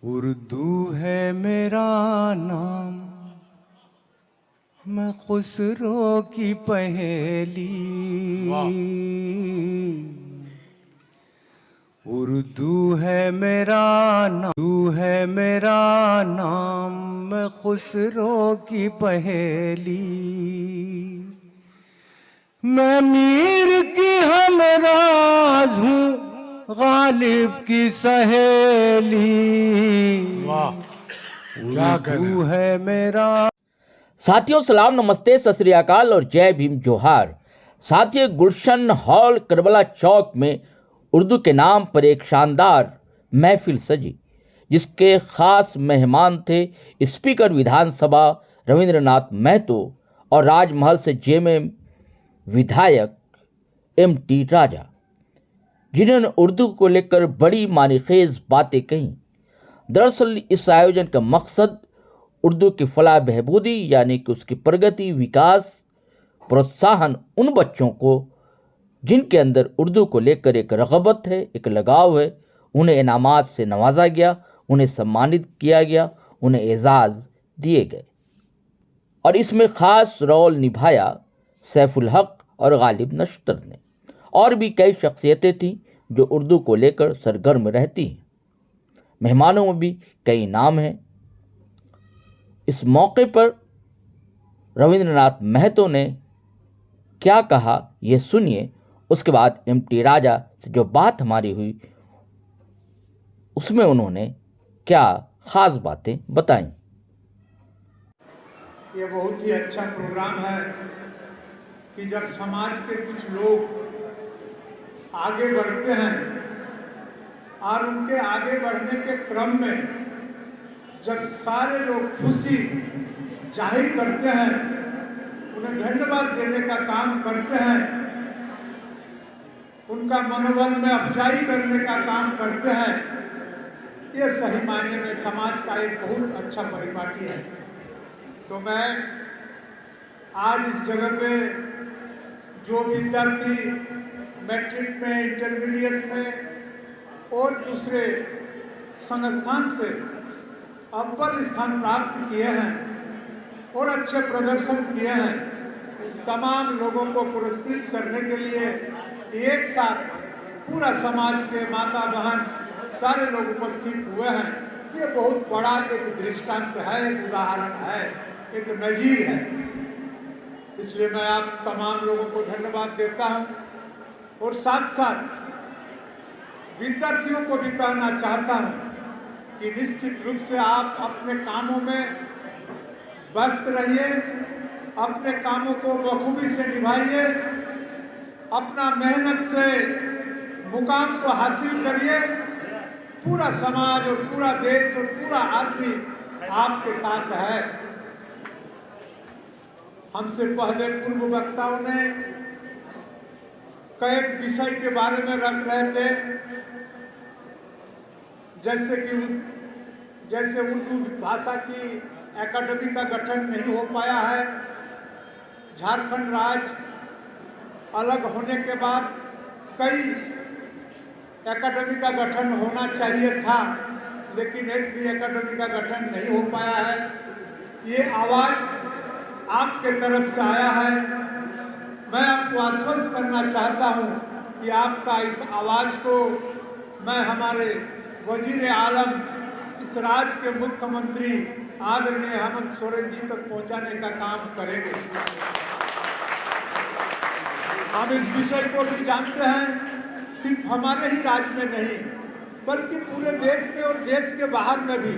उर्दू है मेरा नाम, मैं खुसरो की पहेली। उर्दू है मेरा नाम, उर्दू है मेरा नाम, मैं खुसरो की पहेली। मैं मीर की हमराज हूँ, गालिब की सहेली। वाह, क्या उर्दू है मेरा। साथियों सलाम, नमस्ते, सत श्री अकाल और जय भीम जोहार। साथियों, गुलशन हॉल करबला चौक में उर्दू के नाम पर एक शानदार महफिल सजी, जिसके खास मेहमान थे स्पीकर विधानसभा रविंद्रनाथ महतो और राजमहल से जेएमएम विधायक एमटी राजा, जिन्होंने उर्दू को लेकर बड़ी मानीखेज बातें कहीं। दरअसल इस आयोजन का मकसद उर्दू की फलाह बहबूदी यानी कि उसकी प्रगति, विकास, प्रोत्साहन उन बच्चों को जिनके अंदर उर्दू को लेकर एक रग़बत है, एक लगाव है, उन्हें इनामात से नवाजा गया, उन्हें सम्मानित किया गया, उन्हें एजाज़ दिए गए। और इसमें ख़ास रोल निभाया सैफुल हक और गालिब नश्तर ने। और भी कई शख्सियतें थीं जो उर्दू को लेकर सरगर्म रहती हैं। मेहमानों में भी कई नाम हैं। इस मौके पर रविंद्रनाथ महतो ने क्या कहा ये सुनिए। उसके बाद एमटी राजा से जो बात हमारी हुई उसमें उन्होंने क्या खास बातें बताई। ये बहुत ही अच्छा प्रोग्राम है कि जब समाज के कुछ लोग आगे बढ़ते हैं और उनके आगे बढ़ने के क्रम में जब सारे लोग खुशी जाहिर करते हैं, उन्हें धन्यवाद देने का काम करते हैं, उनका मनोबल में अफजाई करने का काम करते हैं, ये सही मायने में समाज का एक बहुत अच्छा परिपाटी है। तो मैं आज इस जगह पे जो विद्यार्थी मैट्रिक में, इंटरमीडिएट में और दूसरे संस्थान से अव्वल स्थान प्राप्त किए हैं और अच्छे प्रदर्शन किए हैं, तमाम लोगों को पुरस्कृत करने के लिए एक साथ पूरा समाज के माता बहन सारे लोग उपस्थित हुए हैं। ये बहुत बड़ा एक दृष्टांत है, एक उदाहरण है, एक नजीर है। इसलिए मैं आप तमाम लोगों को धन्यवाद देता हूं और साथ साथ विद्यार्थियों को भी कहना चाहता हूं कि निश्चित रूप से आप अपने कामों में व्यस्त रहिए, अपने कामों को बखूबी से निभाइए, अपना मेहनत से मुकाम को हासिल करिए। पूरा समाज और पूरा देश और पूरा आदमी आपके साथ है। हमसे पहले पूर्व वक्ताओं ने कई विषय के बारे में रख रहे थे, जैसे उर्दू भाषा की एकेडमी का गठन नहीं हो पाया है। झारखंड राज्य अलग होने के बाद कई एकेडमी का गठन होना चाहिए था, लेकिन एक भी एकेडमी का गठन नहीं हो पाया है। ये आवाज़ आपके तरफ से आया है। मैं आपको आश्वस्त करना चाहता हूं कि आपका इस आवाज़ को मैं हमारे वजीर आलम, इस राज्य के मुख्यमंत्री आदरणीय हेमंत सोरेन जी तक पहुंचाने का काम करेंगे। हम इस विषय को भी जानते हैं, सिर्फ हमारे ही राज्य में नहीं बल्कि पूरे देश में और देश के बाहर में भी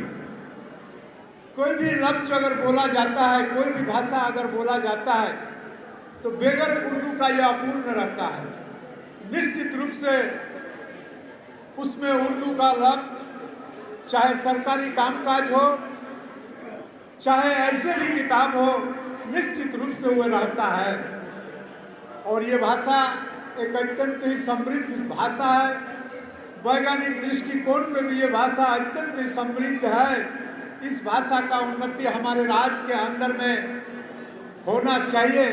कोई भी लफ्ज अगर बोला जाता है, कोई भी भाषा अगर बोला जाता है तो बेगर उर्दू का यह अपूर्ण रहता है। निश्चित रूप से उसमें उर्दू का लफ्ज चाहे सरकारी कामकाज हो, चाहे ऐसे भी किताब हो, निश्चित रूप से वो रहता है। और ये भाषा एक अत्यंत ही समृद्ध भाषा है। वैज्ञानिक दृष्टिकोण में भी ये भाषा अत्यंत ही समृद्ध है। इस भाषा का उन्नति हमारे राज्य के अंदर में होना चाहिए।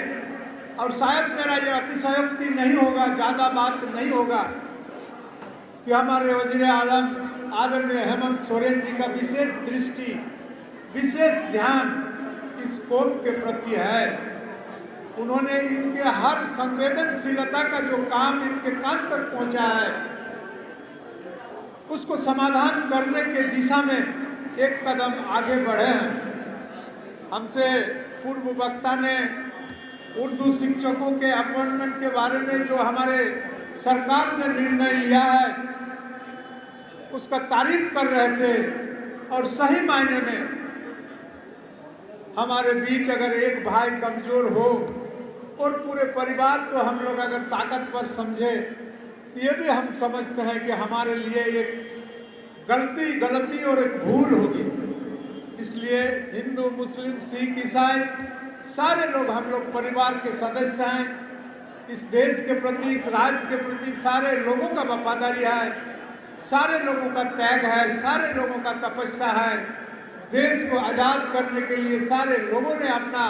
और शायद मेरा ये अतिशयोक्ति नहीं होगा, ज़्यादा बात नहीं होगा कि हमारे वज़ीर आलम आदरणीय हेमंत सोरेन जी का विशेष दृष्टि, विशेष ध्यान इस कौम के प्रति है। उन्होंने इनके हर संवेदनशीलता का जो काम इनके कान तक पहुंचा है, उसको समाधान करने के दिशा में एक कदम आगे बढ़े हैं। हमसे पूर्व वक्ता ने उर्दू शिक्षकों के अपॉइंटमेंट के बारे में जो हमारे सरकार ने निर्णय लिया है, उसका तारीफ कर रहे थे। और सही मायने में हमारे बीच अगर एक भाई कमजोर हो और पूरे परिवार को हम लोग अगर ताकतवर समझे, तो ये भी हम समझते हैं कि हमारे लिए एक गलती और एक भूल होगी। इसलिए हिंदू, मुस्लिम, सिख, ईसाई सारे लोग हम लोग परिवार के सदस्य हैं। इस देश के प्रति, इस राज्य के प्रति सारे लोगों का वफादारी है, सारे लोगों का त्याग है, सारे लोगों का तपस्या है। देश को आजाद करने के लिए सारे लोगों ने अपना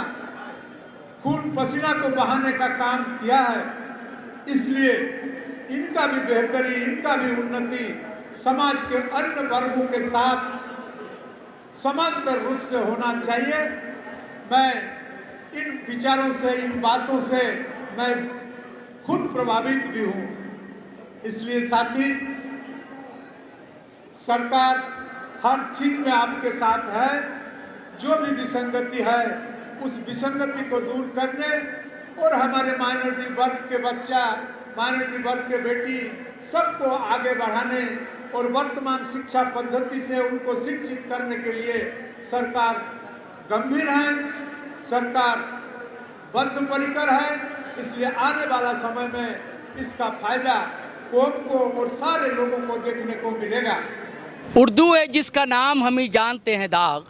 खून पसीना को बहाने का काम किया है। इसलिए इनका भी बेहतरी, इनका भी उन्नति समाज के अन्य वर्गों के साथ समांतर रूप से होना चाहिए। मैं इन विचारों से, इन बातों से मैं खुद प्रभावित भी हूँ। इसलिए साथी, सरकार हर चीज में आपके साथ है। जो भी विसंगति है, उस विसंगति को दूर करने और हमारे माइनॉरिटी वर्ग के बच्चा, माइनॉरिटी वर्ग के बेटी सबको आगे बढ़ाने और वर्तमान शिक्षा पद्धति से उनको शिक्षित करने के लिए सरकार गंभीर है, सरकार बद्धपरिकर है। इसलिए आने वाला समय में इसका फायदा कौम को और सारे लोगों को देखने को मिलेगा। उर्दू है जिसका नाम हम ही जानते हैं दाग,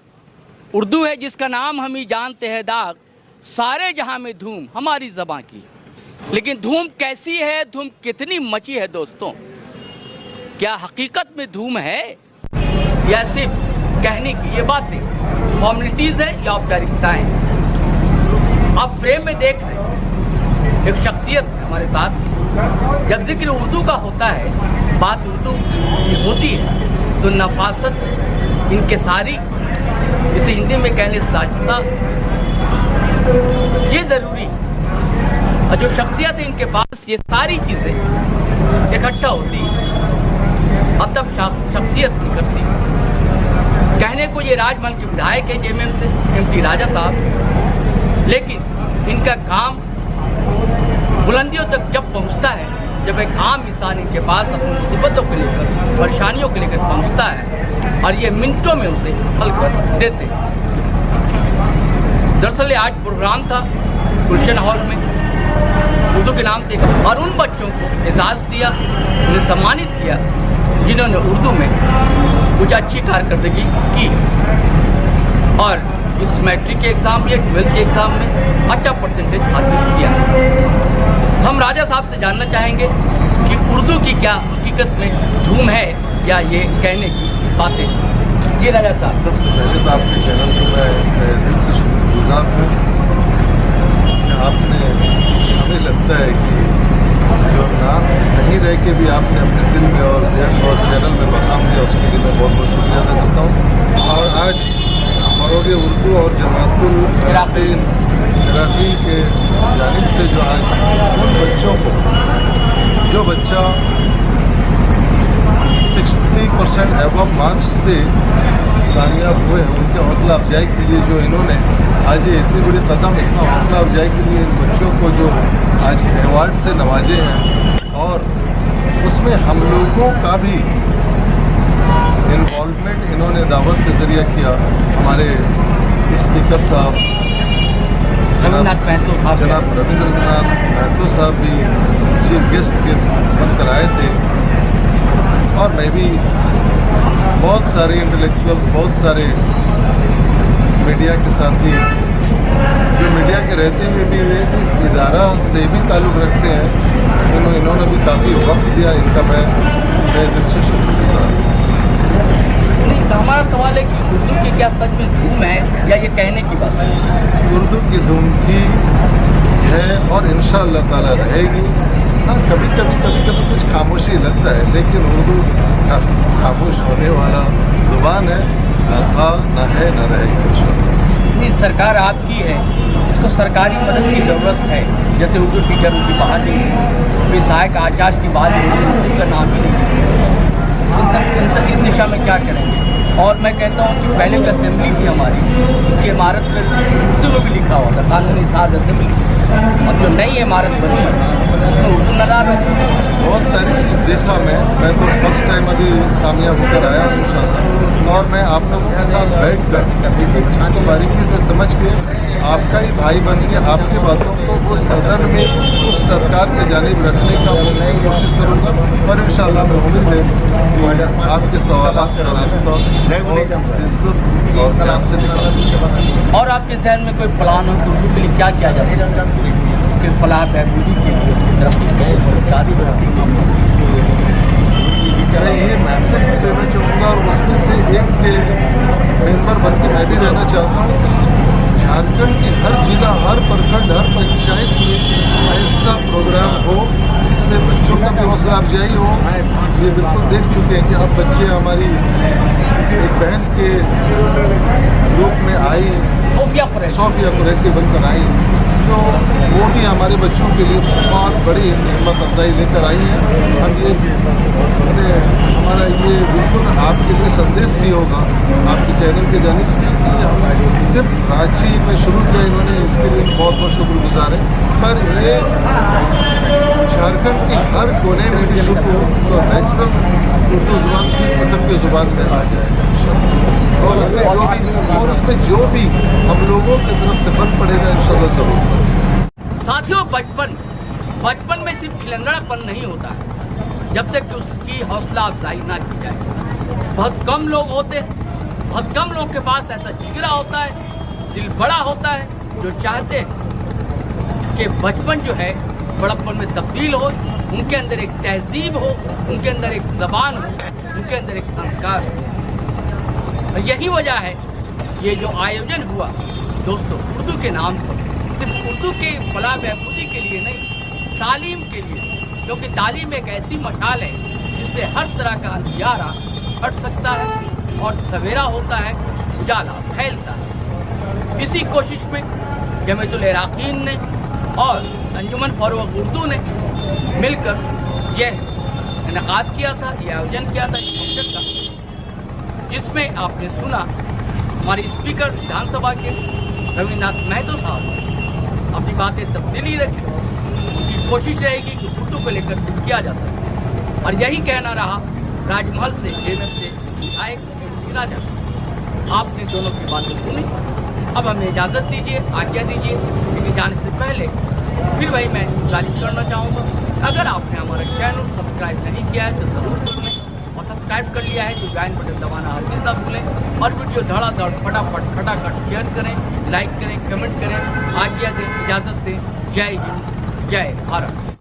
उर्दू है जिसका नाम हम ही जानते हैं दाग, सारे जहां में धूम हमारी ज़बां की। लेकिन धूम कैसी है, धूम कितनी मची है दोस्तों? क्या हकीकत में धूम है या सिर्फ कहने की ये बातें, फॉर्मेलिटीज़ है या औपचारिकताएं? आप फ्रेम में देख रहे हैं एक शख्सियत हमारे साथ। जब जिक्र उर्दू का होता है, बात उर्दू की होती है, तो नफासत इनके सारी, इसे हिंदी में कहने साजता, ये ज़रूरी है। और जो शख्सियत है इनके पास, ये सारी चीज़ें इकट्ठा होती हैं और तब शख्सियत निकलती है। कहने को ये राजमहल के विधायक है जेएमएम से, एमपी राजा साहब, लेकिन इनका काम बुलंदियों तक जब पहुंचता है, जब एक आम इंसान इनके पास अपनी मुसीबतों को लेकर, परेशानियों को लेकर पहुंचता है और ये मिनटों में उसे हल कर देते हैं। दरअसल आज प्रोग्राम था गुलशन हॉल में उर्दू के नाम से, और उन बच्चों को एजाज़ दिया, उन्हें सम्मानित किया जिन्होंने उर्दू में कुछ अच्छी कारकर्दगी की और इस मैट्रिक के एग्ज़ाम या 12th के एग्ज़ाम में अच्छा परसेंटेज हासिल किया। हम राजा साहब से जानना चाहेंगे कि उर्दू की क्या हकीकत में धूम है या ये कहने की बातें। ये राजा साहब, सबसे पहले तो आपके चैनल को मैं दिल से शुक्रगुजार हूँ। आपने, हमें लगता है कि जो नाम नहीं रह के भी आपने अपने दिल में और ज़हन और चैनल में मकाम दिया, उसके लिए मैं बहुत बहुत शुक्रिया अदा करता हूँ। और आज मरोड़ उर्दू और जमातुल इराक़ी के जानिब से जो आज उन बच्चों को, जो बच्चा 60% एबव मार्क्स से कामयाब हुए हैं, उनके हौसला अफजाई के लिए जो इन्होंने आज ये इतनी बड़ी कदम, इतना हौसला अफजाई के लिए इन बच्चों को जो आज अवार्ड से नवाजे हैं, और उसमें हम लोगों का भी इन्वॉल्वमेंट इन्होंने दावत के ज़रिए किया। हमारे स्पीकर साहब जनाब रविंद्रनाथ महतो साहब भी चीफ गेस्ट के बनकर आए थे, और मैं भी, बहुत सारे इंटेलेक्चुअल्स, बहुत सारे मीडिया के साथी जो मीडिया के रहते हुए भी वे इस इदारा से भी ताल्लुक़ रखते हैं, इन्होंने भी काफ़ी वक्त दिया। इनका मैं दिल से शुक्रगुजार हूँ। हमारा सवाल है कि उर्दू की क्या सच में धूम है या ये कहने की बात है? उर्दू की धूम थी, है और इंशाअल्लाह ताला रहेगी। हाँ कभी कभी कुछ खामोशी लगता है, लेकिन उर्दू खामोश होने वाला ज़ुबान है, ना था ना है ना रहेगा इंशाअल्लाह। इतनी सरकार आपकी है, इसको सरकारी मदद की ज़रूरत है, जैसे उर्दू टीचर उनकी बहाली, कोई सहायक आचार्य की बहाली, उर्दू का नाम ही नहीं। इस दिशा में क्या करेंगे? और मैं कहता हूँ कि पहले जो असेंबली थी हमारी, उसकी इमारत पर उर्दू में भी लिखा हुआ था कानूनी साज असेंबली। अब जो नई इमारत बनी है उसमें उर्दू नज़र है। बहुत सारी चीज़ देखा मैं तो फर्स्ट टाइम अभी कामयाब होकर आया हूँ इंशाअल्लाह, और मैं आप लोगों के साथ बैठ कर एक एक चीज़ को बारीकी से समझ के आपका ही भाई बन के आपकी बातों को उस सदन में उस सरकार के जानिब रखने का मैं कोशिश करूँगा, और इंशाअल्लाह मैं उम्मीद है कि आपके सवालात का रास्ता और इज्जत और प्यार से निकलेगा। और आपके जहन में कोई प्लान हो तो उर्दू के लिए क्या किया जाए? उसके फलाह बहबूदी के लिए, उसकी तरक्की के लिए, मैं ये मैसेज भी देना चाहूँगा, और उसमें से एक मेंबर बन के मैं भी रहना चाहता हूँ। झारखंड की हर जिला, हर प्रखंड, हर पंचायत में ऐसा प्रोग्राम हो जिससे बच्चों का भी हौसला अफजाई हो। ये बिल्कुल देख चुके हैं कि अब बच्चे हमारी एक बहन के रूप में आई, सोफिया कुरैशी बनकर आई, तो वो भी हमारे बच्चों के लिए बहुत बड़ी हिम्मत अफजाई लेकर आई है। हम ये हमारा ये बिल्कुल आपके लिए संदेश भी होगा आपके चैनल के जानिब से कि हम सिर्फ रांची में शुरू किया, इन्होंने इसके लिए बहुत बहुत शुक्रगुजार है, पर ये झारखंड के हर कोने में भी शुरू हो तो नेचुरल उर्दू ज़ुबान फिर से सबके ज़ुबान में आ जाए, और उसमें जो भी हम लोगों की तरफ से बन पड़ेगा इंशाअल्लाह ज़रूर। साथियों, बचपन में सिर्फ खिलंदड़ापन नहीं होता है जब तक कि उसकी हौसला अफजाई ना की जाए। बहुत कम लोग होते हैं, बहुत कम लोगों के पास ऐसा जिगरा होता है, दिल बड़ा होता है, जो चाहते हैं कि बचपन जो है बड़प्पन में तब्दील हो, उनके अंदर एक तहजीब हो, उनके अंदर एक ज़बान हो, उनके अंदर एक संस्कार हो। और यही वजह है ये जो आयोजन हुआ दोस्तों, उर्दू के नाम पर, सिर्फ उर्दू के फलाह बहबूदी के लिए नहीं, तालीम के लिए, क्योंकि तालीम एक ऐसी मशाल है जिससे हर तरह का अंधियारा हट सकता है और सवेरा होता है, उजाला फैलता है। इसी कोशिश में जमीयतुल इराक़ीन ने और अंजुमन फ़रोग़ उर्दू ने मिलकर यह इनेकाद किया था, यह आयोजन किया था इस फंक्शन का, जिसमें आपने सुना हमारे स्पीकर विधानसभा के रविन्द्रनाथ महतो साहब अपनी बातें तब्दीली रखी। उनकी कोशिश रहेगी कि उर्दू को लेकर किया जाता है, और यही कहना रहा राजमहल से, जेलर से विधायक गिरा जाता। आपने दोनों की बातें सुनी, अब हमें इजाज़त दीजिए, आज्ञा दीजिए, क्योंकि जाने से पहले फिर वही मैं गुजारिश करना चाहूँगा, अगर आपने हमारा चैनल सब्सक्राइब नहीं किया है तो ज़रूर कर लें, और सब्सक्राइब कर लिया है तो ज्वाइन बटन दबाना हरगिज़ ना भूलें, और वीडियो धड़ाधड़ फटाफट खटाखट शेयर करें, लाइक करें, कमेंट करें, आज्ञा दें, इजाज़त दें। जय हिंद, जय भारत।